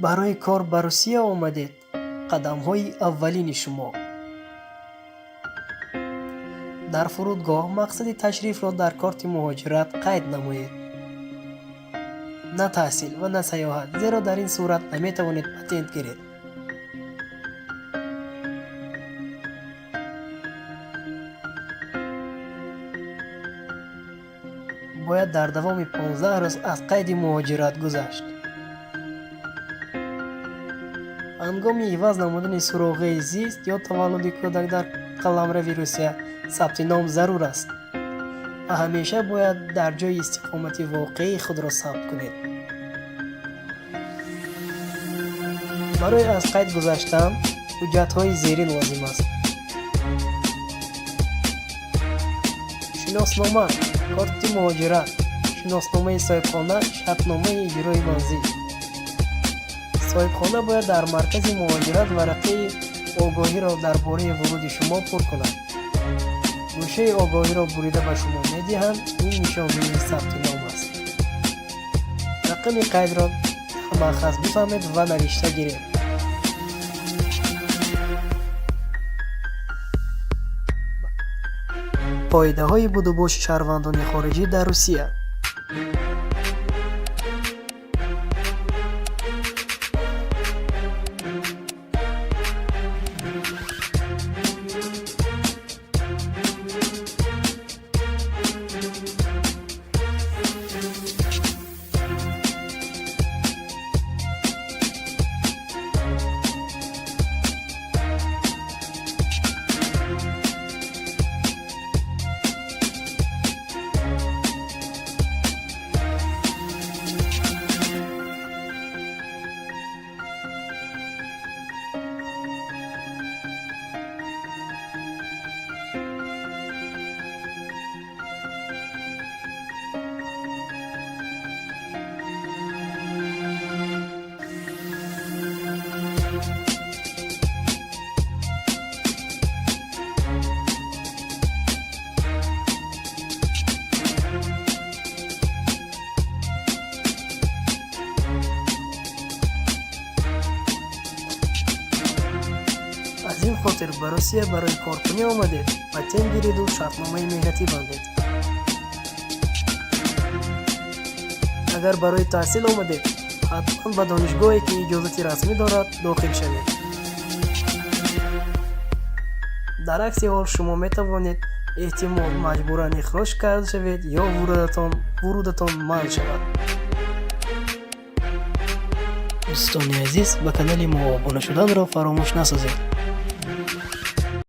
برای کار به روسیه آمدید. قدم‌های اولین شما. در فرودگاه مقصد تشریف را در کارت مهاجرت قید نمایید. نه تحصیل و نه سیاحت، زیرا در این صورت نمیتوانید پتنت گیرید. باید در دوام 15 روز از قید مهاجرت گذشت. هنگام عوض نمودن سراغه زیست یا تولد کودک در قلمرو روسیه ثبت نام ضرور است و همیشه باید در جای استقامت واقعی خود را ثبت کنید. برای از قید گذشتن حجت‌های زیرین لازم است: شناسنامه، کارت مهاجرت، شناسنامه صاحبخانه، شرطنامه اجرای منزل. صاحبخانه باید در مرکز مهاجرت ورقه آگاهی را درباره ورود شما پر کند. گوشه آگاهی را بریده به شما می‌دهند. این نشانه ثبت نام است. رقم قید را در مأخذ بفهمید و نوشته گیرید. قاعده های بود و باش شهروندان خارجی در روسیه. از این خاطر به روسیه برای کارکنی آمدید. پتنت گیرید و شرطنامه مهنتی بندید. اگر برای تحصیل آمدید، حتما به دانشگاهی که اجازت رسمی دارد داخل شوید. در عکس حال شما می توانید احتمال مجبوراً اخراج کرده شوید یا ورودتان منع شود. دوستان عزیز، به کانال ما ابونه شدن را فراموش نسازید.